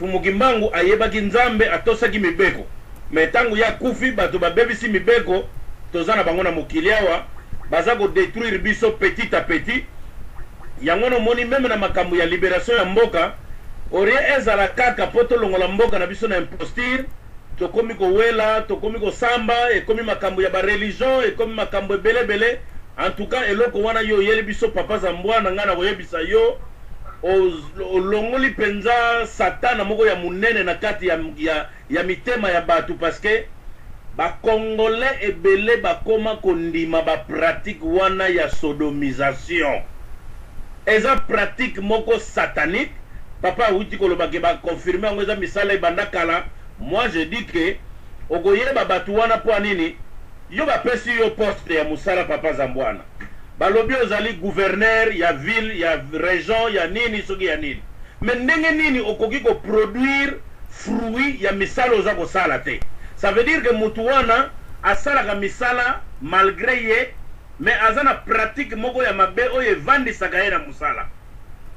Fumukimbangu ayebaki nzambe atosaki mibeko. Metangu ya kufi bato babebisi mibeko tozana bango na mokili awa baza ko détruire biso petit à petit. Yangono moni même na makambo ya libération ya mboka orie ezala kaka poto longola mboka na biso na imposture tokomi ko wela tokomi ko samba ekomi makambo ya ba religion ekomi makambo ebele en tout cas eloko wana yo yeli biso papa Zambwana ngana koyebisa yo olongoli penza satana moko ya munene na kati ya mitema ya batu parce que ba congolais ebele bakoma kondima ba pratique wana ya sodomisation eza pratique moko satanique papa wuti koloba ke ba confirmer ngo eza misala ebanda kala. Moi je dis que okoyeba batu wana po nini yo ba pesi yo poste ya musala papa Zambwana balobi ozali gouverneur ya ville ya région ya nini soki ya nini mais ndenge nini okoki ko produire fruit ya misala oza ko sala te. Ça veut dire que mutu wana asalaka misala malgré ye mais azana pratique moko ya mabe oyo evandisaka ye na musala.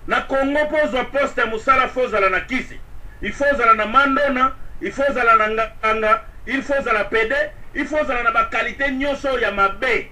Na Congo pozwa poste ya musala fozala na kisi, il faut zala na mandona, il faut zala na nganga, il faut zala pede, il faut zala na ba qualité nyonso ya mabe.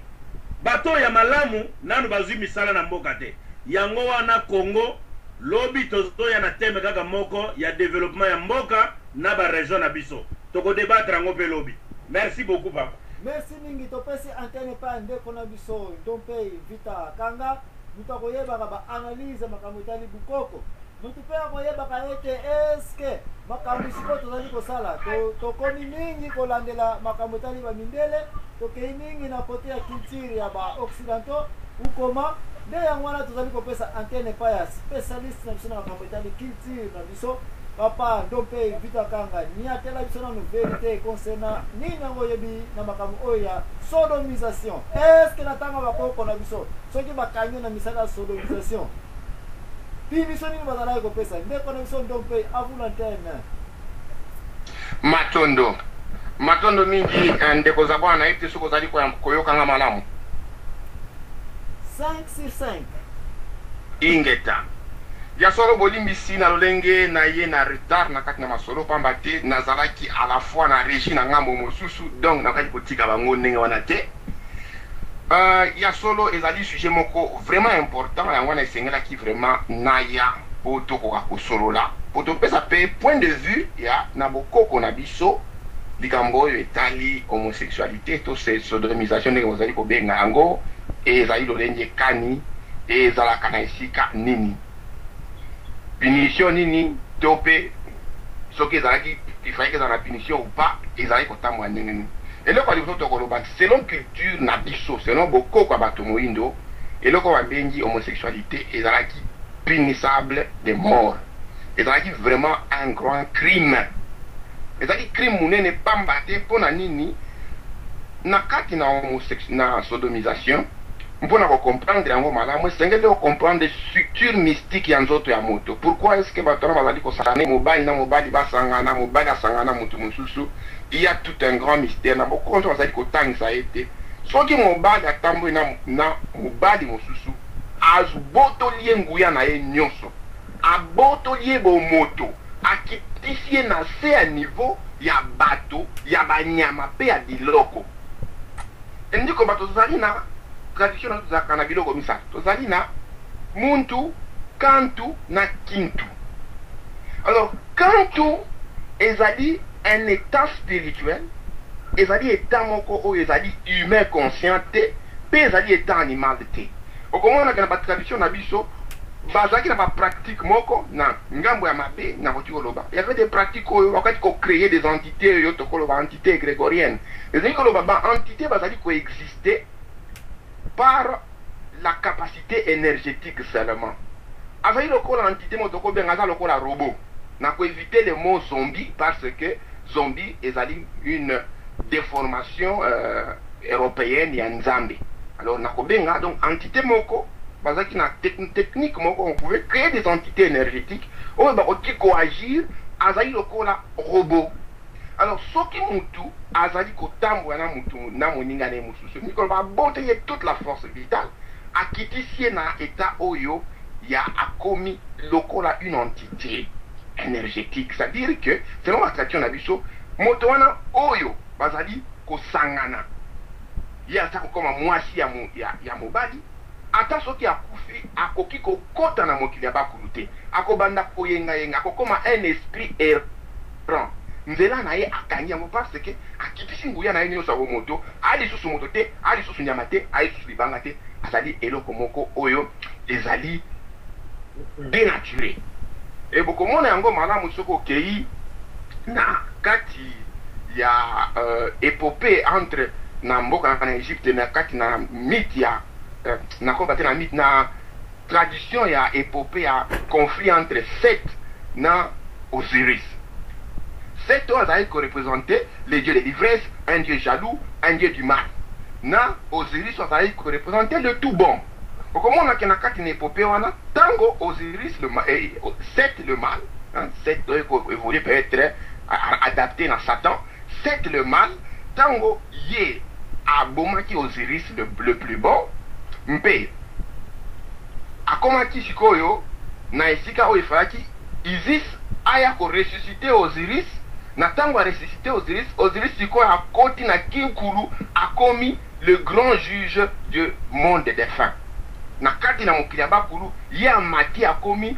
Bato ya malamu nanu bazwi misala na mboka te. Yango wana Congo lobi tozo ya na teme kaka moko ya développement ya mboka na ba région na biso. Toko débattre ngo pe lobi. Merci beaucoup papa. Merci mingi topesi antenne pa ndeko na biso Ndompe Vita Kanga mutu akoyebaka ba analyse makambo etali bukoko mutu mpe akoyebaka ete eske makambo siko tozali kosala tokomi mingi kolandela makambo etali bamindele tokei mingi na kote ya culture ya ba-occidentaux ukoma nde yango wana tozali kopesa antenne pa ya spécialiste na biso na makambo etali culture na biso papa Ndompe Vita Kanga niatela biso nano vérité concernant nini yango oyebi na makambo oyo ya sodomisation. Est-ce que natanga bakoko na biso soki bakangi na misala ya sodomisation pi biso nini bazalaki kopesa ndeko na biso Ndompe à vous l'antenne. Matondo mingi ndeko za bwana ete soko zali koyokanga malamu 5 sur 5 ingeta ya solo bolimbisi na lolenge na ye na retard na kati na masolo pamba te nazalaki à la fois na régie na ngambo mosusu donc nakaki kotika bango ndenge wana te. Ya solo ezali sujet moko vraiment important yango wana esengelaki vraiment naya po tokoka kosolola po topesa pe point de vue ya na bokoko na biso likambo oyo etali homosexualité to sodomisation ndenge bozali kobenga yango ezali lolenge kani ezalaka na esika nini punition nini tope soki ezalaki ifayaki ezala na punition ou pas ezalaki kotambwa ndenge nini eloko ya liboso tokoloba selon culture na biso selon bokoko ya bato moyindo eloko babengi homosexualité ezalaki punissable de mort ezalaki vraiment un grand crime ezalaki crime munene pamba te mpona nini na kati na sodomisation mpona comprendre yango malamu esengeli comprendre structure mystique ya nzoto ya moto. Pourquoi est-ce que bato wana bazali kosangana mobali na mobali basangana mobali asangana moto mosusu? Il y a tout un grand mystère na bokonzo bazali kotangisa ete soki mobali atamboli na mobali mosusu azobotoli ye nguya na ye nyonso abotoli ye bomoto akitisi ye na se ya niveau ya bato ya banyama mpe ya biloko endiko bato tozali na tradition na tozalaka na biloko misato tozali na muntu kantu na kintu. Alors kantu ezali un état spirituel ezali état moko oyo ezali humain conscient te mpe ezali état animal te. Okomonaka na batradition na biso bazalaki na bapratique moko na ngambo ya mabe na koki koloba il y avait des pratiques oyo bakati kocréer des entités oyo tokoloba entité grégorienne ezali koloba baentité bazali koexister par la capacité énergétique seulement. Avec le col entité motoko bengaza le col robot. N'a pas éviter le mot zombie parce que zombie est une déformation européenne et nzambe. Alors n'a benga donc entité moko bazaki na technique moko on pouvait créer des entités énergétiques on va coagir azali le col robot. Alors soki mutu azali kotambo na mutu na moninga ne mususu nikolo ba bote toute la force vitale akitisie na état oyo ya akomi lokola une entité énergétique, c'est-à-dire que selon la tradition na biso moto wana oyo bazali kosangana ye aza kokoma mwasi ya mobali ata soki akufi akoki kokota na mokili ya bakulu te akobanda koyengayenga akokoma un esprit errant nzela na ye akangi yango parce que akitisi nguya na ye nyonso ya moto ali susu moto te ali susu nyama te ali susu libanga te azali eloko moko oyo ezali dénaturé e bokomona yango malamu soki okei na kati ya épopée entre na mboka na Égypte na kati na mythe ya na komba te na mythe na tradition ya épopée ya conflit entre Seth na Osiris. Seth azali représenter les dieux de l'ivresse, un dieu jaloux, un dieu du mal. Na Osiris azali représenter le tout bon. Okomona ke na kati na épopée wana tango Osiris le mal, Seth le mal, Seth doit évoluer peut-être adapté na Satan, Seth le mal tango ye abomaki Osiris le plus bon mpe akomaki sikoyo na esika oyo efalaki Isis aya koresuscite Osiris na tango aresuscite Osiris sikoyo akoti na kinkulu akomi le grand juge du monde des défunts na kati na mokili ya bakulu ye amati akomi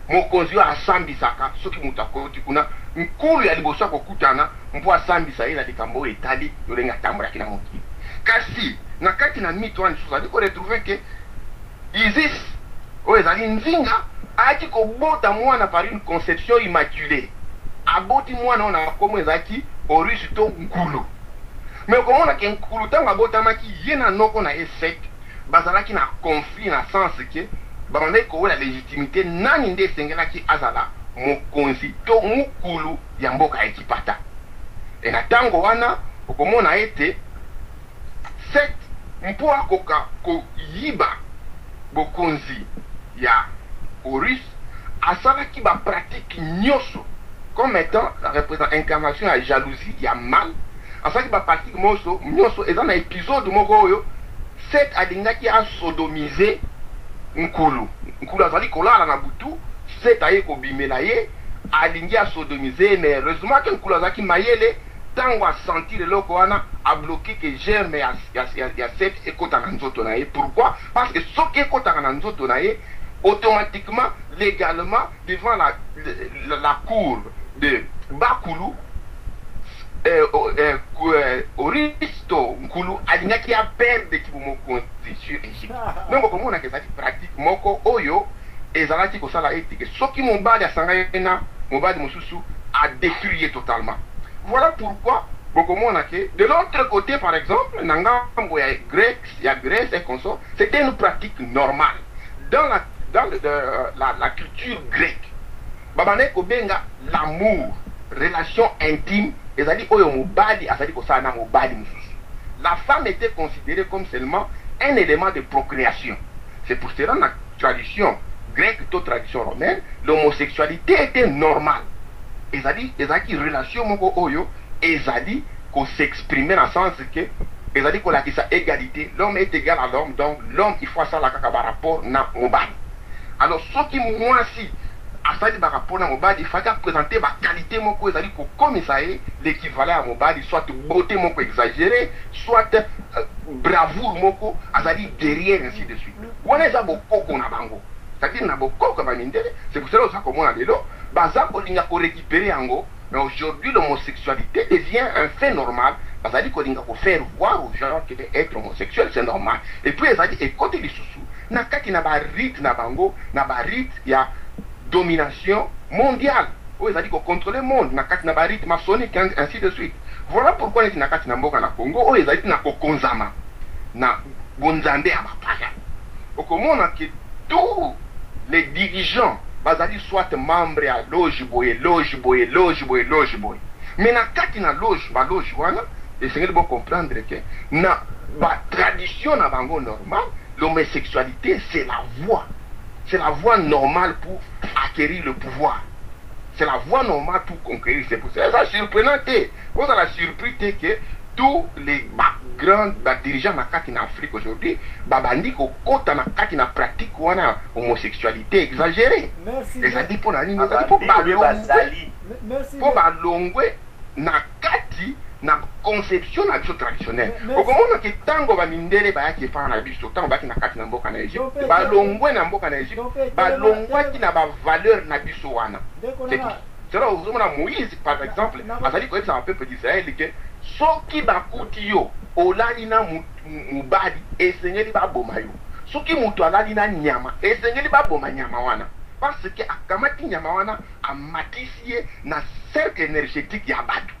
mokonzi oyo asambisaka soki moto akoti kuna nkulu ya liboso akokutana mpo asambisa ye na likambo oyo etali lolenge atambolaki na mokili kasi na kati na mito wana lisusu ali koretrouve ke Isis oyo ezali nzinga ayaki kobota mwana par une conception immaculée aboti mwana oyo na komo ezalaki Horus to nkulu me okomona ke nkulu ntango abotamaki ye na noko na ye Seth bazalaki na conflit na sens ke babandaki kowela légitimité nani nde esengelaki azala mokonzi to mukulu ya mboka ya ekipata e na ntango wana okomona ete Seth mpo akoka koyiba bokonzi ya Horus asalaki bapratique nyonso comme étant la incarnation ya jalousie ya mal asalaki bapratique nyonso eza na épisode moko oyo Seth alingaki asodomize nkulu azali kolala na butu Seth aye kobimela ye alingi asodomize mais heureusement ke nkulu azalaki mayele tango asentir eloko wana abloqué que germe ya Seth ekotaka na nzoto na ye. Pourquoi? Parce que soki ekotaka na nzoto na ye automatiquement légalement devant la cour de bakulu Oristo nkulu alingaki aperde kibomokonzi sur Égypte. Donc okomona ke ezali pratique moko oyo ezalaki kosala ete ke soki mobali asangani na mobali mosusu a détruire totalement. Voilà pourquoi bokomona ke de l'autre côté par exemple na ngambo ya Grèce et consort, c'était une pratique normale. Dans la culture grecque babane kobenga l'amour, relation intime ezali oyo mobali azali kosala na mobali mosusu. La femme était considérée comme seulement un élément de procréation. C'est pour cela dans la tradition grecque to tradition romaine l'homosexualité était normale. Ezali relation moko oyo ezali ko s'exprimer dans le sens que ezali ko la sa égalité, l'homme est égal à l'homme, donc l'homme il faut ça la kaka par rapport na mobali. Alors soki mwasi asali ba rapport na mobali il fallait présenter ba qualité moko ezali ko comme ça l'équivalent à mobali, soit beauté moko exagérée, soit bravoure moko azali derrière ainsi de suite. Wana za bokoko na bango. C'est-à-dire na bokoko ba mindele, c'est pour cela que komona lelo baza kolinga ko récupérer yango. Mais aujourd'hui l'homosexualité devient un fait normal. Bazali kolinga ko faire voir aux gens que être homosexuel c'est normal. Et puis ezali et côté les sous na kati na ba rite na bango, na ba rite ya domination mondiale. Où ezali ko contrôler le monde na kati na ba rite maçonnique ainsi de suite. Voilà pourquoi na kati na mboka na Congo où ezali na ko konzama na bonzambe ya bapaya. Okomona que tous les dirigeants bazali soit membre ya loge boye. Mais na kati na loge wana essayez de comprendre que na ba tradition na bango normal, l'homosexualité c'est la voie normale pour acquérir le pouvoir. C'est la voie normale pour conquérir. C'est pour ça surprenant que vous avez la surprise que tous les grands dirigeants na kati na Afrique aujourd'hui babandi ko kota na kati na pratique wana homosexualité exagérée. Merci. Ezali po na nini ezali po balongwe na kati na conception na biso traditionnelle. Okomona ke tango bamindele bayaki fana na biso tango baki na kati na mboka na Egypte balongwe na mboka na Egypte balongwaki na ba valeur na biso wana. C'est là où Moïse, par exemple, a dit que ça un peuple d'Israël que soki bakuti yo olali na mubadi esengeli baboma yo soki mutu alali na nyama esengeli baboma nyama wana parce que akamati nyama wana amatisie na cercle énergétique ya batu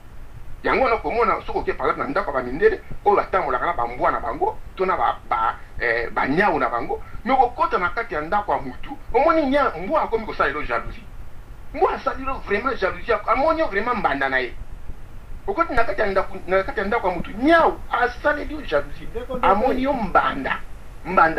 yango na komona soko ke par exemple na ndako ba mindele o batambola kana bambwa na bango tona ba nyau na bango moko kota na kati ya ndako ya mutu omoni nya mbwa akomi ko salelo jalousie mbwa salelo vraiment jalousie amonyo vraiment mbanda na ye okoti na kati ya ndako ya mutu nyau asaleli jalousie amoni yo mbanda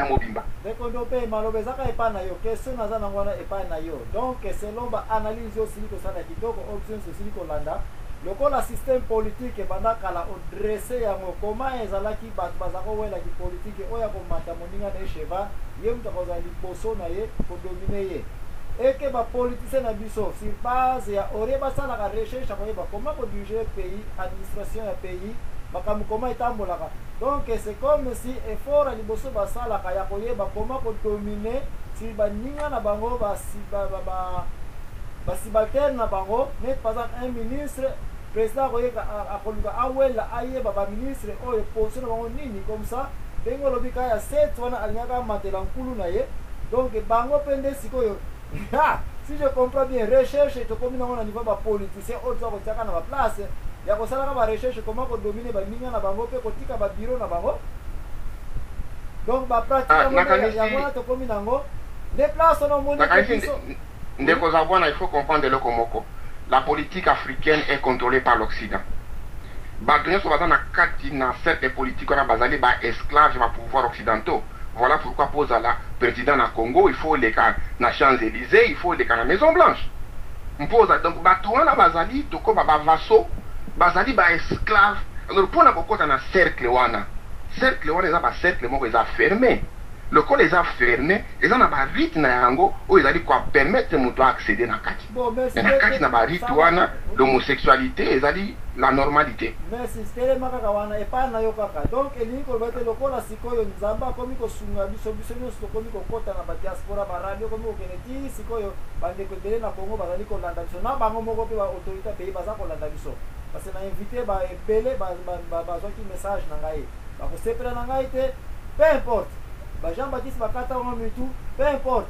mobimba ndeko ndo pe malobe zaka epa na yo question naza na ngwana epa na yo donc selon ba analyse yo siliko sana kitoko options siliko landa lokola système politique banda kala odresse yango koma ezalaki bato bazako wela ki politique oya komata moninga na cheva ye mutakoza liboso na ye kodomine ye eke ba politicien na biso sur base ya ore basala ka recherche ko yeba koma ko diriger pays administration ya pays makambo koma etambolaka donc c'est comme si effort à liboso basala ka ya ko yeba koma ko dominer si baninga na bango basibalterne na bango net par exemple un ministre président koyeka akoluka awela ayeba ba ministre oyo position na bango nini comme ça bengo lobika ya set wana alingaka matela nkulu na ye donc bango pende sikoyo si je comprends bien recherche to komina ngona niveau ba politicien autres ko tsaka na ba place ya ko sala ka ba recherche comment ko dominer ba minga na bango pe ko tika ba bureau na bango donc ba pratique ya ngona to komina ngo les places on monte ndeko za bwana il faut comprendre le komoko la politique africaine est contrôlée par l'Occident. Bagné so bazana kati na cercle politique na bazali ba esclave ba pouvoir occidentaux. Voilà pourquoi pose la président na Congo, il faut les cas na Champs-Élysées, il faut les cas na Maison Blanche. Mpose donc batouana bazali to ko ba vassaux, bazali ba esclave. Alors pour na kokota na cercle wana eza ba cercle moko eza fermé. Le col les a fermés, ils ont un rythme na yango où ils allaient quoi permettre mutu accéder na kati. Na kati na ba rythme wana l'homosexualité, ils allaient la normalité. Merci, c'était makaka wana epa na yo kaka. Donc eli ko bete lokola sikoyo nzamba komi ko sunga biso nyonso komi ko kota na ba diaspora ba radio komi ko keneti sikoyo bande ko dele na Congo bazali ko landa biso na bango moko pe ba autorité pays baza ko landa biso. Parce na invité ba ebele ba zoki message na ngai. Ba ko sepela na ngai te peu importe. Jean-Baptiste bakata wa mitu, peu importe.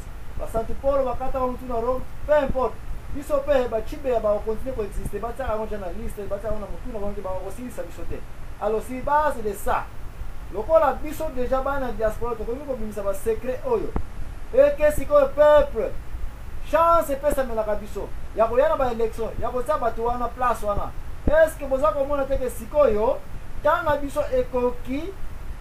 Santo Paulo bakata wa mitu na Rome, peu importe. Biso pe ba chibe ba continuer ko exister, ba tsaka ngo journaliste, ba tsaka na mutu na ngo ba aussi sa bisote. Alors si base de ça, lokola biso déjà ba na diaspora to ko bimisa ba secret oyo. Et que si ko peuple chance pesa mela ka biso. Ya ko yana ba election, ya ko tsa batu wana place wana. Est-ce que boza ko mona teke sikoyo tanga biso ekoki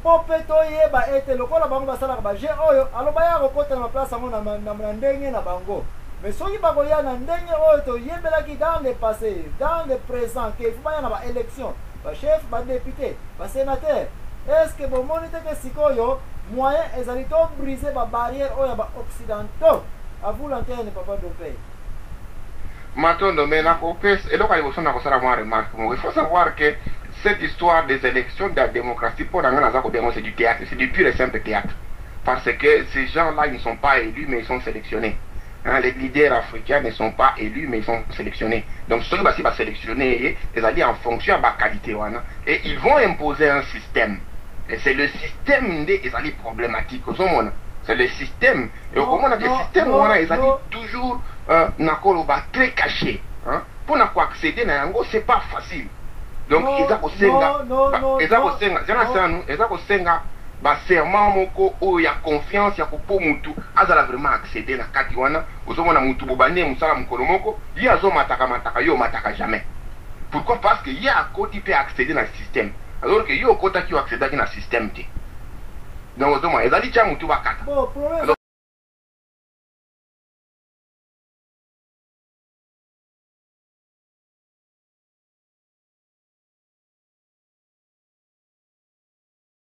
popeto yeba ete lokola bango basala ba je oyo aloba ya kokota na place ngo na ndenge na bango mais soki bako ya na ndenge oyo to yebela ki dans le passé dans le présent que faut ba na ba élection ba chef ba député ba sénateur est-ce que bon monite que sikoyo moyen ezali to briser ba barrière oyo ba occidentaux à vous l'antenne papa de paix Matondo mena ko pes et loka liboso na ko sala moi remarque il faut savoir que cette histoire des élections de la démocratie pour c'est du théâtre, c'est du pur et simple théâtre. Parce que ces gens-là, ils ne sont pas élus, mais ils sont sélectionnés. Hein, les leaders africains ne sont pas élus, mais ils sont sélectionnés. Donc ceux qui vont sélectionner, ils allaient en fonction de la qualité. Et ils vont imposer un système. Et c'est le système qui est problématique. C'est le système. Et au moment le système, ils allaient toujours très caché. Pour accéder à Yango, ce n'est pas facile. Donc eza kosenga ba serment moko o ya confiance ya kopo mutu azala vraiment accéder na kati wana ozomona mutu bobane musala mukolo moko ye mataka yo mataka jamais. Pourquoi? Parce que ye a koti peut accéder na système alors que yo kota ki accéder na système te. Donc ozomona ezali cha mutu bakata.